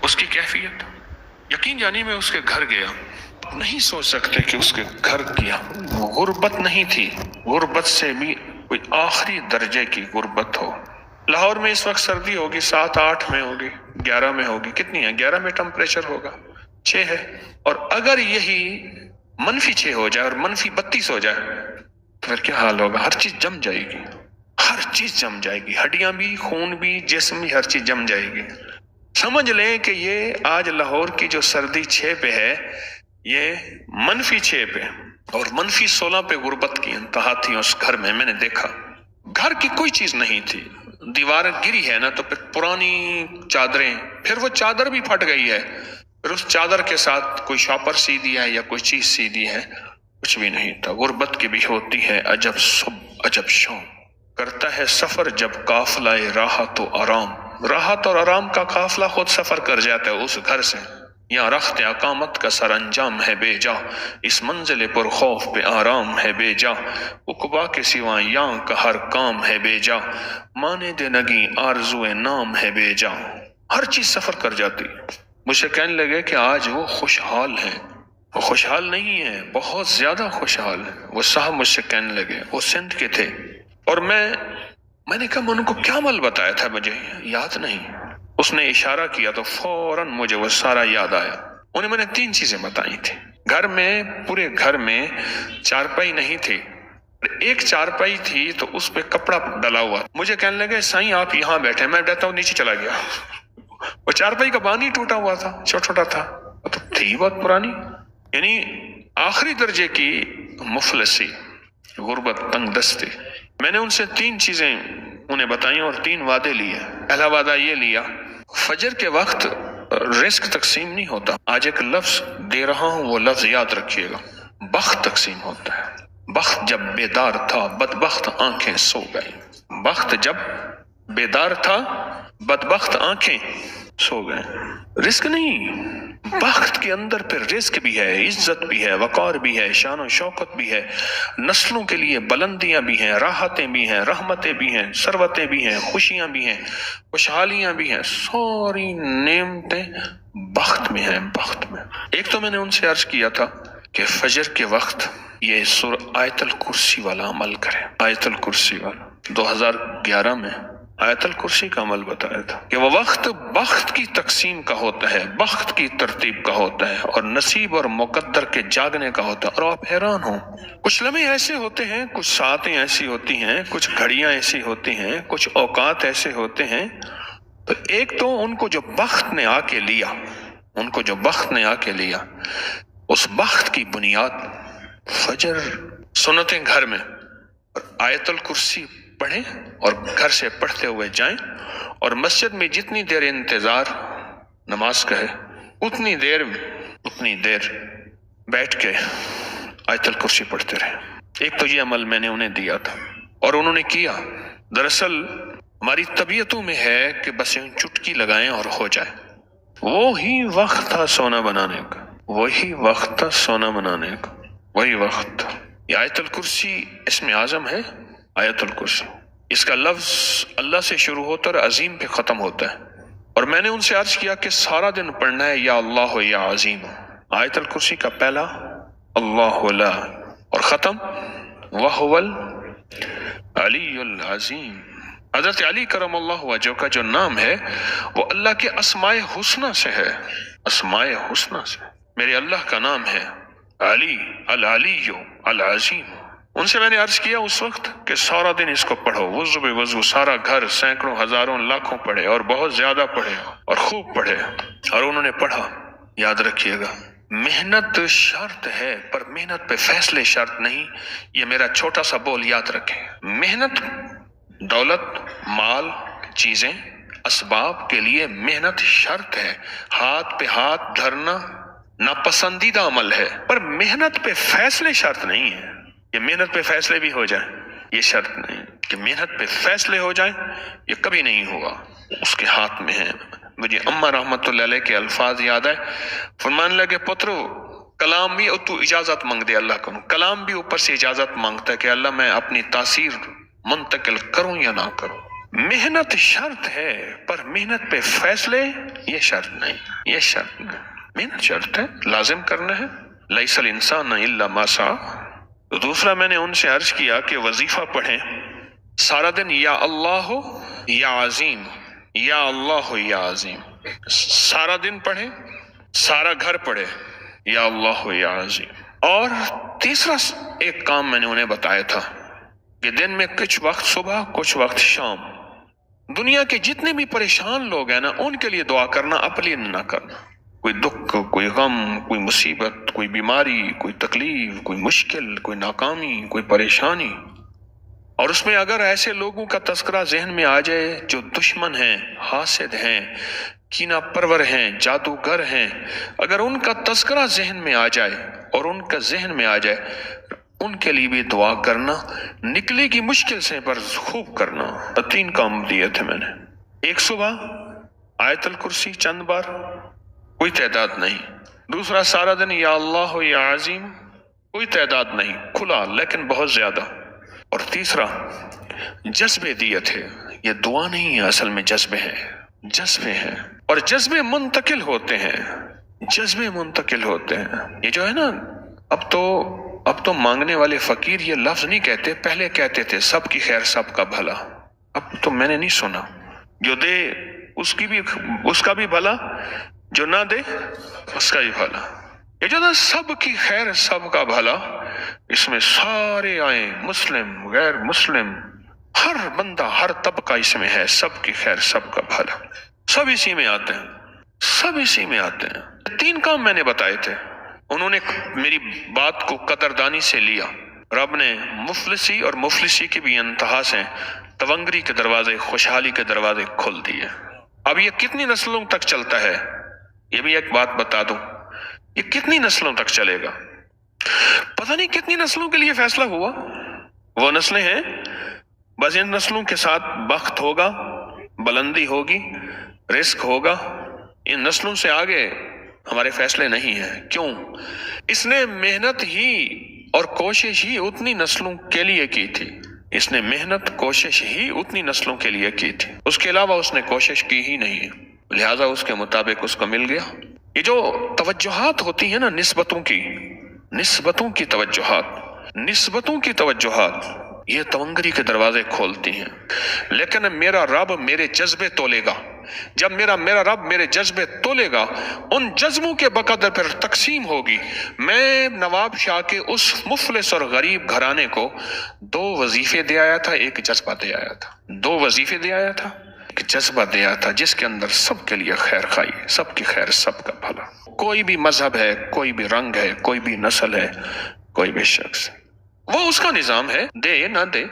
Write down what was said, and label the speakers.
Speaker 1: اس کی کیفیت، یقین جانی میں اس کے گھر گیا، نہیں سوچ سکتے کہ اس کے گھر کیا غربت نہیں تھی، غربت سے بھی کوئی آخری درجے کی غربت ہو۔ لاہور میں اس وقت سردی ہوگی 7-8 میں ہوگی، 11 میں ہوگی، کتنی ہے 11 میں ٹمپریچر ہوگا، 6 ہے، اور اگر یہی -6 ہو جائے اور -32 ہو جائے تو پھر کیا حال ہوگا؟ ہر چیز جم جائے گی، ہر چیز جم جائے گی، ہڈیاں بھی، خون بھی، جسم بھی، ہر چیز جم جائے گی۔ سمجھ لیں کہ یہ آج لاہور کی جو سردی 6 پہ ہے، یہ -6 پہ اور -16 پہ غربت کی انتہا تھی اس گھر میں۔ میں نے دیکھا گھر کی کوئی چیز نہیں تھی، دیوار گری ہے نا تو پھر پرانی چادریں، پھر وہ چادر بھی پھٹ گئی ہے، پھر اس چادر کے ساتھ کوئی شاپر سی دیا ہے یا کوئی چیز سی دی ہے، کچھ بھی نہیں تھا۔ غربت کی بھی ہوتی ہے عجب صبح عجب شام، کرتا ہے سفر جب قافلہ راحت و آرام، راحت اور آرام کا قافلہ خود سفر کر جاتا ہے اس گھر سے۔ یہاں رخت اقامت کا سر انجام ہے بے جا، اس منزل پر خوف پہ آرام ہے بے جا، عقبا کے سوا یہاں کا ہر کام ہے بے جا، مانے دے نگی آرزو نام ہے بے جا۔ ہر چیز سفر کر جاتی۔ مجھے کہنے لگے کہ آج وہ خوشحال ہیں۔ وہ خوشحال نہیں ہیں، بہت زیادہ خوشحال ہیں۔ وہ صاحب مجھ سے کہنے لگے، وہ سندھ کے تھے، اور میں نے کہا میں ان کو کیا عمل بتایا تھا، مجھے یاد نہیں۔ اس نے اشارہ کیا تو فوراً مجھے وہ سارا یاد آیا۔ انہیں میں نے 3 چیزیں بتائی تھی۔ گھر میں، پورے گھر میں چارپائی نہیں تھی، ایک چارپائی تھی تو اس پہ کپڑا ڈلا ہوا۔ مجھے کہنے لگے سائیں آپ یہاں بیٹھے، میں بیٹھا ہوں، نیچے چلا گیا۔ وہ چارپائی کا بانی ٹوٹا ہوا تھا، چھوٹا چھوٹا تھا، تو تھی بہت پرانی، یعنی آخری درجے کی مفلسی، غربت، تنگ دستی۔ میں نے ان سے 3 چیزیں انہیں بتائیں اور 3 وعدے لیے۔ پہلا وعدہ یہ لیا، فجر کے وقت رزق تقسیم نہیں ہوتا۔ آج ایک لفظ دے رہا ہوں، وہ لفظ یاد رکھیے گا، بخت تقسیم ہوتا ہے۔ بخت جب بیدار تھا بدبخت آنکھیں سو گئی، بخت جب بیدار تھا بدبخت آنکھیں سو گئے۔ رزق نہیں، بخت کے اندر پھر رزق بھی ہے، عزت بھی ہے، وقار بھی ہے، شان و شوکت بھی ہے، نسلوں کے لیے بلندیاں بھی ہیں، راحتیں بھی ہیں، رحمتیں بھی ہیں، ثروتیں بھی ہیں، خوشیاں بھی ہیں، خوشحالیاں بھی ہیں، ساری نعمتیں بخت میں ہیں، بخت میں۔ ایک تو میں نے ان سے عرض کیا تھا کہ فجر کے وقت یہ آیت الکرسی والا عمل کریں، آیت الکرسی والا۔ 2011 میں آیت الکرسی کا عمل بتایا تھا کہ وہ وقت بخت کی تقسیم کا ہوتا ہے، بخت کی ترتیب کا ہوتا ہے، اور نصیب اور مقدر کے جاگنے کا ہوتا ہے۔ اور آپ حیران ہوں، کچھ لمحے ایسے ہوتے ہیں، کچھ ساعتیں ایسی ہوتی ہیں، کچھ گھڑیاں ایسی ہوتی ہیں، کچھ اوقات ایسے ہوتے ہیں، تو ایک تو ان کو جو بخت نے آ کے لیا، ان کو جو بخت نے آ کے لیا، اس بخت کی بنیاد فجر سنتیں گھر میں، اور آیت الکرسی پڑھیں اور گھر سے پڑھتے ہوئے جائیں، اور مسجد میں جتنی دیر انتظار نماز کا ہے اتنی دیر بیٹھ کے آیت الکرسی پڑھتے رہے۔ ایک تو یہ عمل میں نے انہیں دیا تھا اور انہوں نے کیا۔ دراصل ہماری طبیعتوں میں ہے کہ بس یوں چٹکی لگائیں اور ہو جائے۔ وہی وقت تھا سونا بنانے کا، وہی وقت تھا سونا بنانے کا، وہی وقت۔ یہ آیت الکرسی اسم اعظم ہے، آیت الکرسی، اس کا لفظ اللہ سے شروع ہوتا ہے اور عظیم پہ ختم ہوتا ہے، اور میں نے ان سے عرض کیا کہ سارا دن پڑھنا ہے یا اللہ یا عظیم۔ آیت الکرسی کا پہلا اللہ لا، اور ختم وَهُوَ العلی العظیم۔ حضرت علی کرم اللہ وجہہ کا جو نام ہے وہ اللہ کے اسماء حسنہ سے ہے، اسماء حسنہ سے۔ میرے اللہ کا نام ہے علی، العلی العظیم۔ ان سے میں نے عرض کیا اس وقت کہ سارا دن اس کو پڑھو، وضو بے وضو، سارا گھر سینکڑوں ہزاروں لاکھوں پڑھے، اور بہت زیادہ پڑھے اور خوب پڑھے، اور انہوں نے پڑھا۔ یاد رکھیے گا، محنت شرط ہے پر محنت پہ فیصلے شرط نہیں۔ یہ میرا چھوٹا سا بول یاد رکھیں، محنت، دولت، مال، چیزیں، اسباب کے لیے محنت شرط ہے، ہاتھ پہ ہاتھ دھرنا ناپسندیدہ عمل ہے، پر محنت پہ فیصلے شرط نہیں ہے۔ یہ محنت پہ فیصلے بھی ہو جائیں یہ شرط نہیں کہ محنت پہ فیصلے ہو جائیں، یہ کبھی نہیں ہوگا، اس کے ہاتھ میں ہے۔ مجھے اماں رحمت اللہ علیہ کے الفاظ یاد آئے، فرمانے لگے پترو کلام بھی تو اجازت مانگ دے اللہ کو، کلام بھی اوپر سے اجازت مانگتا ہے کہ اللہ میں اپنی تاثیر منتقل کروں یا نہ کروں۔ محنت شرط ہے، پر محنت پہ فیصلے یہ شرط نہیں، یہ شرط نہیں، محنت شرط ہے، لازم کرنا ہے، لیس الانسان الا ما سعی۔ تو دوسرا میں نے ان سے عرض کیا کہ وظیفہ پڑھیں سارا دن، یا اللہ یا عظیم، یا اللہ یا عظیم، سارا دن پڑھیں، سارا گھر پڑھے یا اللہ یا عظیم۔ اور تیسرا ایک کام میں نے انہیں بتایا تھا کہ دن میں کچھ وقت صبح کچھ وقت شام دنیا کے جتنے بھی پریشان لوگ ہیں نا ان کے لیے دعا کرنا، اپنے لیے نہ کرنا۔ کوئی دکھ، کوئی غم، کوئی مصیبت، کوئی بیماری، کوئی تکلیف، کوئی مشکل، کوئی ناکامی، کوئی پریشانی، اور اس میں اگر ایسے لوگوں کا تذکرہ ذہن میں آ جائے جو دشمن ہیں، حاسد ہیں، کینہ پرور ہیں، جادوگر ہیں، اگر ان کا تذکرہ ذہن میں آ جائے اور ان کا ذہن میں آ جائے، ان کے لیے بھی دعا کرنا، نکلے گی مشکل سے پر خوب کرنا۔ 3 کام دیے تھے میں نے، ایک صبح آیت الکرسی چند بار، کوئی تعداد نہیں، دوسرا سارا دن یا اللہ یا عظیم، کوئی تعداد نہیں، کھلا لیکن بہت زیادہ، اور تیسرا جذبے دیے تھے، یہ دعا نہیں ہے اصل میں، جذبے ہیں، جذبے ہیں، اور جذبے منتقل ہوتے ہیں، جذبے منتقل ہوتے ہیں۔ یہ جو ہے نا، اب تو مانگنے والے فقیر یہ لفظ نہیں کہتے، پہلے کہتے تھے سب کی خیر سب کا بھلا، اب تو میں نے نہیں سنا، جو دے اس کا بھی بھلا، جو نہ دے اس کا بھی بھلا۔ یہ جو نا سب کی خیر سب کا بھلا، اس میں سارے آئیں، مسلم غیر مسلم، ہر بندہ ہر طبقہ اس میں ہے، سب کی خیر سب کا بھلا، سب اسی میں آتے ہیں، سب اسی میں آتے ہیں۔ 3 کام میں نے بتائے تھے، انہوں نے میری بات کو قدردانی سے لیا، رب نے مفلسی اور مفلسی کی بھی انتہا سے تونگری کے دروازے، خوشحالی کے دروازے کھول دیے۔ اب یہ کتنی نسلوں تک چلتا ہے، یہ بھی ایک بات بتا دوں، یہ کتنی نسلوں تک چلے گا، پتہ نہیں کتنی نسلوں کے لیے فیصلہ ہوا۔ وہ نسلیں ہیں، بس ان نسلوں کے ساتھ بخت ہوگا، بلندی ہوگی، رزق ہوگا، ان نسلوں سے آگے ہمارے فیصلے نہیں ہیں۔ کیوں؟ اس نے محنت ہی اور کوشش ہی اتنی نسلوں کے لیے کی تھی، اس نے محنت کوشش ہی اتنی نسلوں کے لیے کی تھی، اس کے علاوہ اس نے کوشش کی ہی نہیں، لہٰذا اس کے مطابق اس کو مل گیا۔ یہ جو توجہات ہوتی ہیں نا، نسبتوں کی توجہات یہ تونگری کے دروازے کھولتی ہیں، لیکن میرا رب میرے جذبے تولے گا، جب میرا رب میرے جذبے تولے گا، ان جذبوں کے بقدر پھر تقسیم ہوگی۔ میں نواب شاہ کے اس مفلس اور غریب گھرانے کو 2 وظیفے دے آیا تھا، ایک جذبہ دے آیا تھا، 2 وظیفے دے آیا تھا، ایک جذبہ دے آیا تھا، جس کے اندر سب کے لیے خیر خائی، سب کی خیر سب کا بھلا، کوئی بھی مذہب ہے، کوئی بھی رنگ ہے، کوئی بھی نسل ہے، کوئی بھی شخص، وہ اس کا نظام ہے، دے نہ دے۔